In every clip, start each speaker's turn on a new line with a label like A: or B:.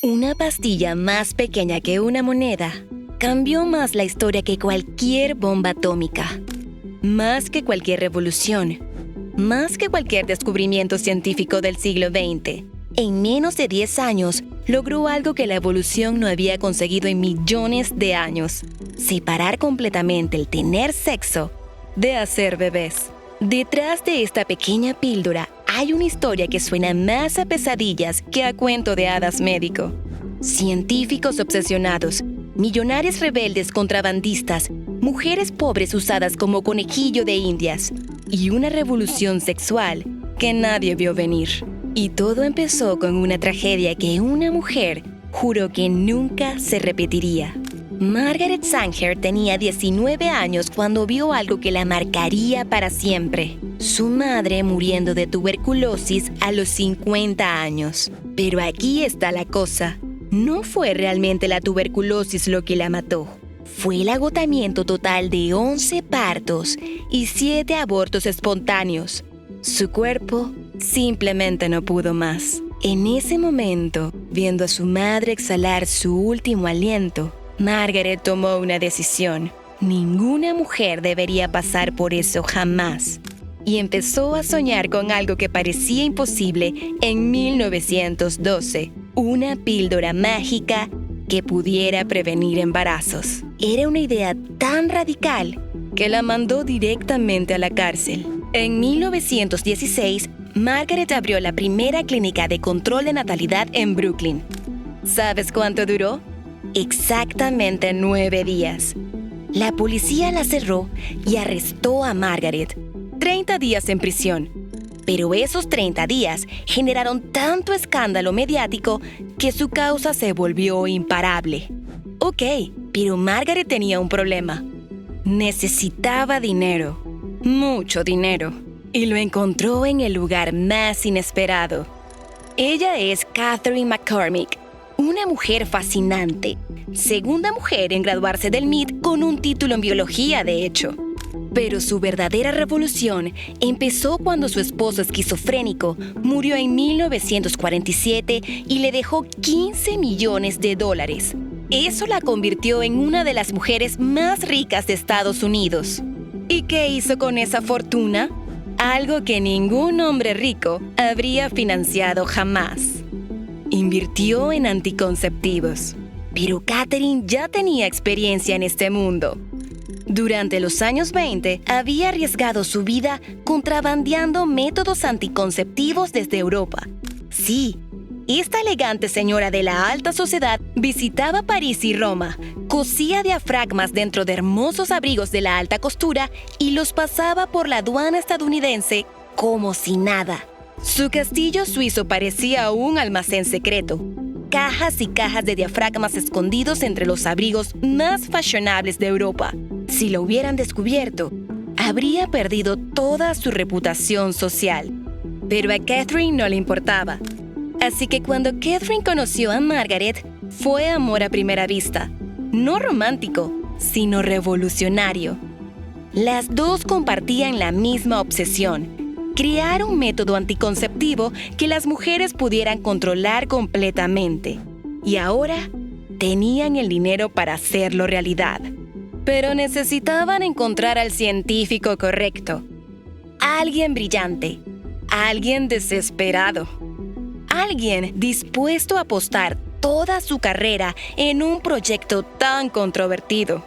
A: Una pastilla más pequeña que una moneda cambió más la historia que cualquier bomba atómica, más que cualquier revolución, más que cualquier descubrimiento científico del siglo XX. En menos de 10 años, logró algo que la evolución no había conseguido en millones de años: separar completamente el tener sexo de hacer bebés. Detrás de esta pequeña píldora hay una historia que suena más a pesadillas que a cuento de hadas médico. Científicos obsesionados, millonarios rebeldes contrabandistas, mujeres pobres usadas como conejillo de indias y una revolución sexual que nadie vio venir. Y todo empezó con una tragedia que una mujer juró que nunca se repetiría. Margaret Sanger tenía 19 años cuando vio algo que la marcaría para siempre: su madre muriendo de tuberculosis a los 50 años. Pero aquí está la cosa: no fue realmente la tuberculosis lo que la mató. Fue el agotamiento total de 11 partos y 7 abortos espontáneos. Su cuerpo simplemente no pudo más. En ese momento, viendo a su madre exhalar su último aliento, Margaret tomó una decisión. Ninguna mujer debería pasar por eso jamás. Y empezó a soñar con algo que parecía imposible en 1912: una píldora mágica que pudiera prevenir embarazos. Era una idea tan radical que la mandó directamente a la cárcel. En 1916, Margaret abrió la primera clínica de control de natalidad en Brooklyn. ¿Sabes cuánto duró? Exactamente 9 días. La policía la cerró y arrestó a Margaret. 30 días en prisión. Pero esos 30 días generaron tanto escándalo mediático que su causa se volvió imparable. Ok, pero Margaret tenía un problema. Necesitaba dinero. Mucho dinero. Y lo encontró en el lugar más inesperado. Ella es Catherine McCormick, una mujer fascinante. Segunda mujer en graduarse del MIT con un título en biología, de hecho. Pero su verdadera revolución empezó cuando su esposo esquizofrénico murió en 1947 y le dejó $15 millones. Eso la convirtió en una de las mujeres más ricas de Estados Unidos. ¿Y qué hizo con esa fortuna? Algo que ningún hombre rico habría financiado jamás. Invirtió en anticonceptivos. Pero Catherine ya tenía experiencia en este mundo. Durante los años 20, había arriesgado su vida contrabandeando métodos anticonceptivos desde Europa. Sí, esta elegante señora de la alta sociedad visitaba París y Roma, cosía diafragmas dentro de hermosos abrigos de la alta costura y los pasaba por la aduana estadounidense como si nada. Su castillo suizo parecía un almacén secreto. Cajas y cajas de diafragmas escondidos entre los abrigos más fashionables de Europa. Si lo hubieran descubierto, habría perdido toda su reputación social. Pero a Catherine no le importaba. Así que cuando Catherine conoció a Margaret, fue amor a primera vista. No romántico, sino revolucionario. Las dos compartían la misma obsesión: crear un método anticonceptivo que las mujeres pudieran controlar completamente. Y ahora tenían el dinero para hacerlo realidad. Pero necesitaban encontrar al científico correcto. Alguien brillante. Alguien desesperado. Alguien dispuesto a apostar toda su carrera en un proyecto tan controvertido.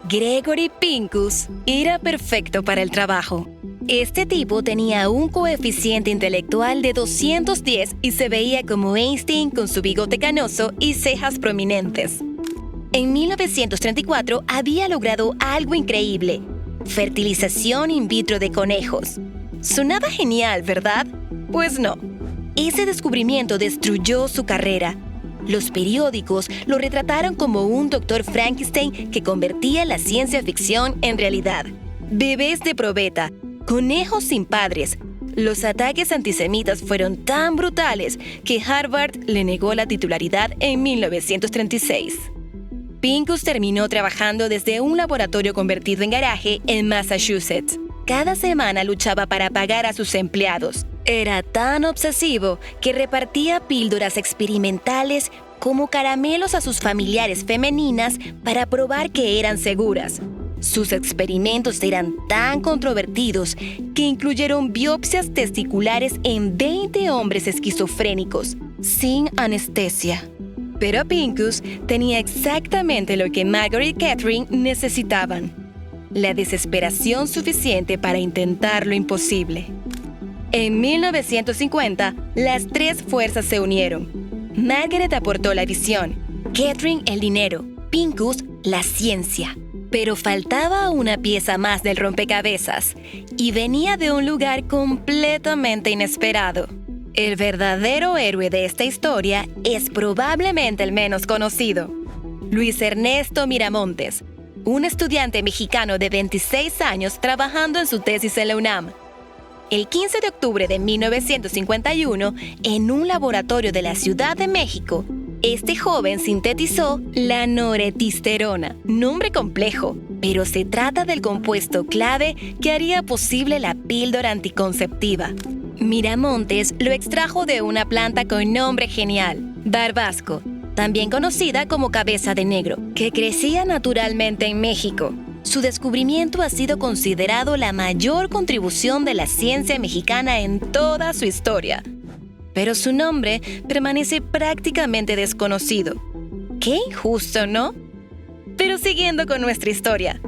A: Gregory Pincus era perfecto para el trabajo. Este tipo tenía un coeficiente intelectual de 210 y se veía como Einstein con su bigote canoso y cejas prominentes. En 1934 había logrado algo increíble: fertilización in vitro de conejos. Sonaba genial, ¿verdad? Pues no. Ese descubrimiento destruyó su carrera. Los periódicos lo retrataron como un doctor Frankenstein que convertía la ciencia ficción en realidad. Bebés de probeta, conejos sin padres. Los ataques antisemitas fueron tan brutales que Harvard le negó la titularidad en 1936. Pincus terminó trabajando desde un laboratorio convertido en garaje en Massachusetts. Cada semana luchaba para pagar a sus empleados. Era tan obsesivo que repartía píldoras experimentales como caramelos a sus familiares femeninas para probar que eran seguras. Sus experimentos eran tan controvertidos que incluyeron biopsias testiculares en 20 hombres esquizofrénicos, sin anestesia. Pero Pincus tenía exactamente lo que Margaret y Catherine necesitaban: la desesperación suficiente para intentar lo imposible. En 1950, las tres fuerzas se unieron. Margaret aportó la visión, Catherine el dinero, Pincus la ciencia. Pero faltaba una pieza más del rompecabezas, y venía de un lugar completamente inesperado. El verdadero héroe de esta historia es probablemente el menos conocido: Luis Ernesto Miramontes, un estudiante mexicano de 26 años trabajando en su tesis en la UNAM. El 15 de octubre de 1951, en un laboratorio de la Ciudad de México, este joven sintetizó la noretisterona, nombre complejo, pero se trata del compuesto clave que haría posible la píldora anticonceptiva. Miramontes lo extrajo de una planta con nombre genial, barbasco, también conocida como cabeza de negro, que crecía naturalmente en México. Su descubrimiento ha sido considerado la mayor contribución de la ciencia mexicana en toda su historia. Pero su nombre permanece prácticamente desconocido. ¡Qué injusto!, ¿no? Pero siguiendo con nuestra historia.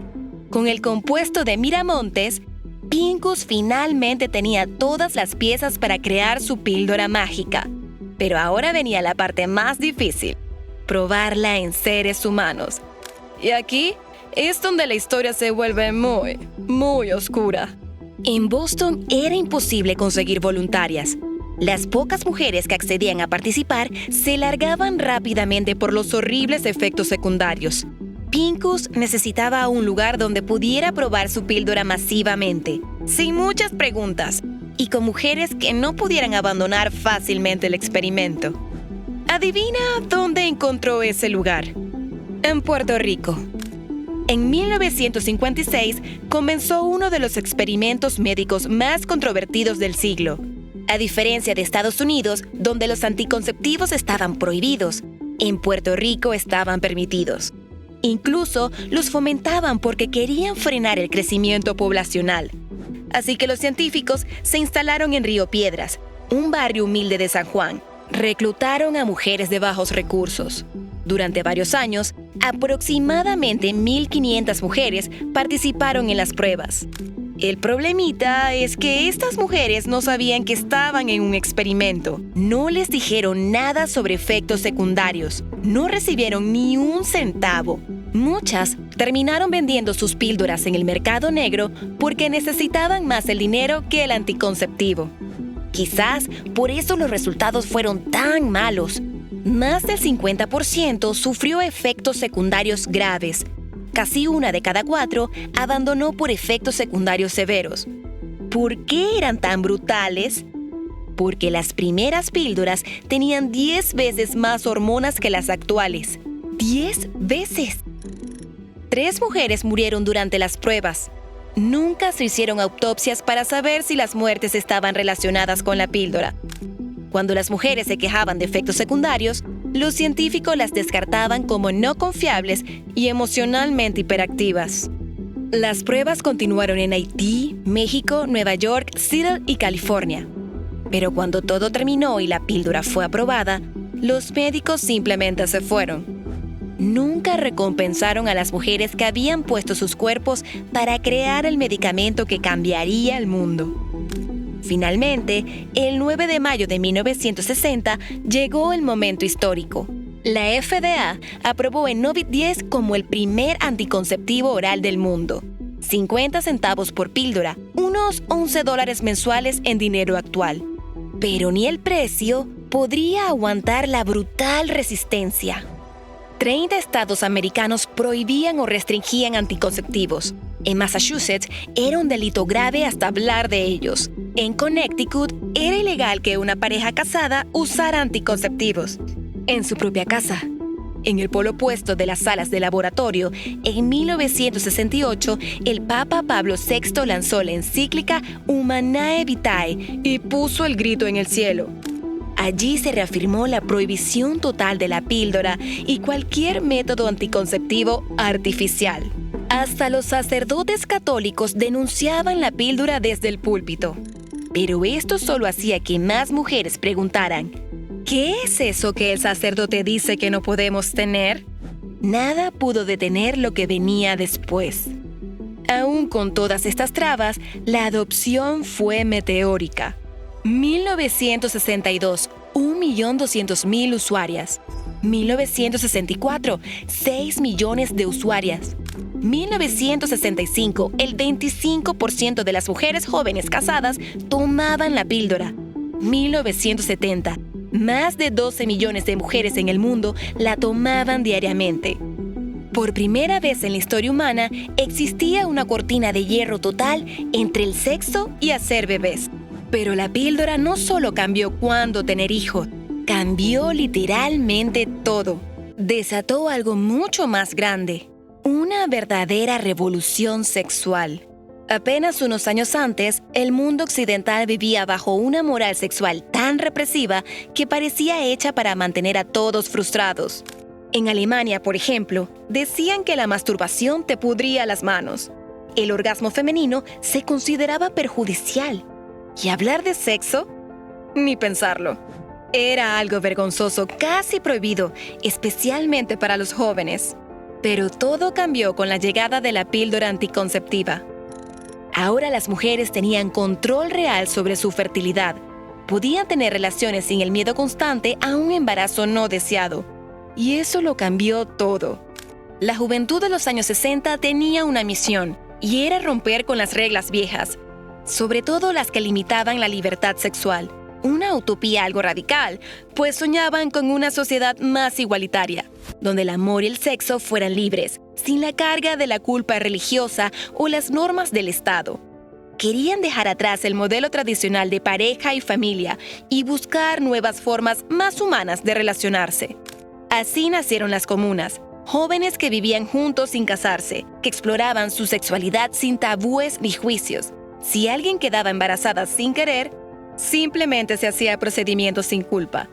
A: Con el compuesto de Miramontes, Pincus finalmente tenía todas las piezas para crear su píldora mágica. Pero ahora venía la parte más difícil: probarla en seres humanos. Y aquí es donde la historia se vuelve muy oscura. En Boston era imposible conseguir voluntarias. Las pocas mujeres que accedían a participar se largaban rápidamente por los horribles efectos secundarios. Pincus necesitaba un lugar donde pudiera probar su píldora masivamente, sin muchas preguntas, y con mujeres que no pudieran abandonar fácilmente el experimento. ¿Adivina dónde encontró ese lugar? En Puerto Rico. En 1956 comenzó uno de los experimentos médicos más controvertidos del siglo. A diferencia de Estados Unidos, donde los anticonceptivos estaban prohibidos, en Puerto Rico estaban permitidos. Incluso los fomentaban porque querían frenar el crecimiento poblacional. Así que los científicos se instalaron en Río Piedras, un barrio humilde de San Juan. Reclutaron a mujeres de bajos recursos. Durante varios años, aproximadamente 1,500 mujeres participaron en las pruebas. El problemita es que estas mujeres no sabían que estaban en un experimento. No les dijeron nada sobre efectos secundarios. No recibieron ni un centavo. Muchas terminaron vendiendo sus píldoras en el mercado negro porque necesitaban más el dinero que el anticonceptivo. Quizás por eso los resultados fueron tan malos. Más del 50% sufrió efectos secundarios graves. Casi 1 de cada 4 abandonó por efectos secundarios severos. ¿Por qué eran tan brutales? Porque las primeras píldoras tenían 10 veces más hormonas que las actuales. ¡10 veces! 3 mujeres murieron durante las pruebas. Nunca se hicieron autopsias para saber si las muertes estaban relacionadas con la píldora. Cuando las mujeres se quejaban de efectos secundarios, los científicos las descartaban como no confiables y emocionalmente hiperactivas. Las pruebas continuaron en Haití, México, Nueva York, Seattle y California. Pero cuando todo terminó y la píldora fue aprobada, los médicos simplemente se fueron. Nunca recompensaron a las mujeres que habían puesto sus cuerpos para crear el medicamento que cambiaría el mundo. Finalmente, el 9 de mayo de 1960 llegó el momento histórico. La FDA aprobó el Novit-10 como el primer anticonceptivo oral del mundo. 50 centavos por píldora, unos $11 mensuales en dinero actual. Pero ni el precio podría aguantar la brutal resistencia. 30 estados americanos prohibían o restringían anticonceptivos. En Massachusetts era un delito grave hasta hablar de ellos. En Connecticut era ilegal que una pareja casada usara anticonceptivos en su propia casa. En el polo opuesto de las salas de laboratorio, en 1968, el Papa Pablo VI lanzó la encíclica Humanae Vitae y puso el grito en el cielo. Allí se reafirmó la prohibición total de la píldora y cualquier método anticonceptivo artificial. Hasta los sacerdotes católicos denunciaban la píldora desde el púlpito. Pero esto solo hacía que más mujeres preguntaran: ¿qué es eso que el sacerdote dice que no podemos tener? Nada pudo detener lo que venía después. Aún con todas estas trabas, la adopción fue meteórica. 1962, 1.200.000 usuarias. 1964, 6 millones de usuarias. 1965, el 25% de las mujeres jóvenes casadas tomaban la píldora. 1970, más de 12 millones de mujeres en el mundo la tomaban diariamente. Por primera vez en la historia humana, existía una cortina de hierro total entre el sexo y hacer bebés. Pero la píldora no solo cambió cuándo tener hijos, cambió literalmente todo. Desató algo mucho más grande, una verdadera revolución sexual. Apenas unos años antes, el mundo occidental vivía bajo una moral sexual tan represiva que parecía hecha para mantener a todos frustrados. En Alemania, por ejemplo, decían que la masturbación te pudría las manos. El orgasmo femenino se consideraba perjudicial. ¿Y hablar de sexo? Ni pensarlo. Era algo vergonzoso, casi prohibido, especialmente para los jóvenes. Pero todo cambió con la llegada de la píldora anticonceptiva. Ahora las mujeres tenían control real sobre su fertilidad. Podían tener relaciones sin el miedo constante a un embarazo no deseado. Y eso lo cambió todo. La juventud de los años 60 tenía una misión, y era romper con las reglas viejas, sobre todo las que limitaban la libertad sexual. Una utopía algo radical, pues soñaban con una sociedad más igualitaria, donde el amor y el sexo fueran libres, sin la carga de la culpa religiosa o las normas del Estado. Querían dejar atrás el modelo tradicional de pareja y familia y buscar nuevas formas más humanas de relacionarse. Así nacieron las comunas, jóvenes que vivían juntos sin casarse, que exploraban su sexualidad sin tabúes ni juicios. Si alguien quedaba embarazada sin querer, simplemente se hacía procedimientos sin culpa.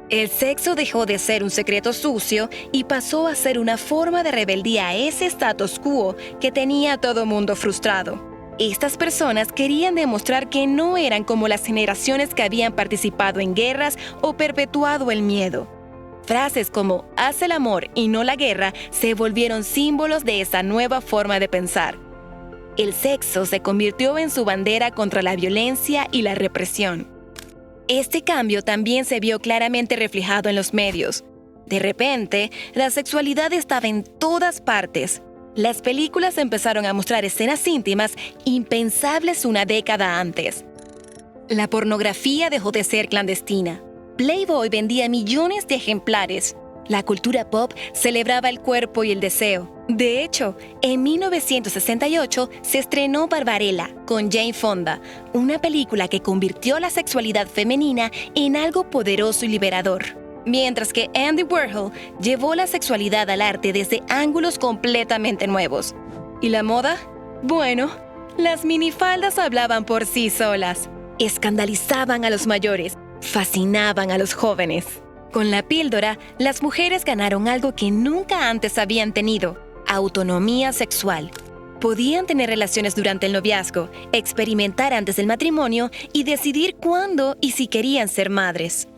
A: El sexo dejó de ser un secreto sucio y pasó a ser una forma de rebeldía a ese status quo que tenía a todo mundo frustrado. Estas personas querían demostrar que no eran como las generaciones que habían participado en guerras o perpetuado el miedo. Frases como «haz el amor y no la guerra» se volvieron símbolos de esa nueva forma de pensar. El sexo se convirtió en su bandera contra la violencia y la represión. Este cambio también se vio claramente reflejado en los medios. De repente, la sexualidad estaba en todas partes. Las películas empezaron a mostrar escenas íntimas impensables una década antes. La pornografía dejó de ser clandestina. Playboy vendía millones de ejemplares. La cultura pop celebraba el cuerpo y el deseo. De hecho, en 1968 se estrenó Barbarella con Jane Fonda, una película que convirtió la sexualidad femenina en algo poderoso y liberador. Mientras que Andy Warhol llevó la sexualidad al arte desde ángulos completamente nuevos. ¿Y la moda? Bueno, las minifaldas hablaban por sí solas. Escandalizaban a los mayores, fascinaban a los jóvenes. Con la píldora, las mujeres ganaron algo que nunca antes habían tenido: autonomía sexual. Podían tener relaciones durante el noviazgo, experimentar antes del matrimonio y decidir cuándo y si querían ser madres.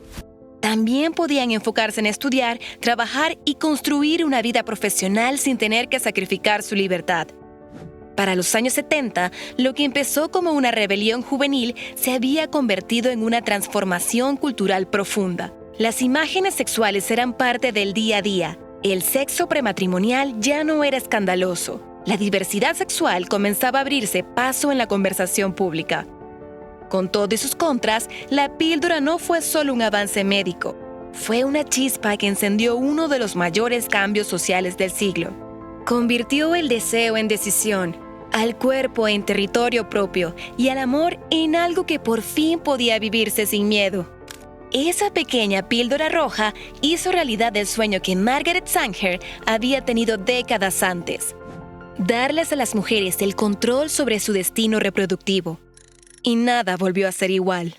A: También podían enfocarse en estudiar, trabajar y construir una vida profesional sin tener que sacrificar su libertad. Para los años 70, lo que empezó como una rebelión juvenil se había convertido en una transformación cultural profunda. Las imágenes sexuales eran parte del día a día. El sexo prematrimonial ya no era escandaloso. La diversidad sexual comenzaba a abrirse paso en la conversación pública. Con todos sus contras, la píldora no fue solo un avance médico. Fue una chispa que encendió uno de los mayores cambios sociales del siglo. Convirtió el deseo en decisión, al cuerpo en territorio propio y al amor en algo que por fin podía vivirse sin miedo. Esa pequeña píldora roja hizo realidad el sueño que Margaret Sanger había tenido décadas antes: darles a las mujeres el control sobre su destino reproductivo. Y nada volvió a ser igual.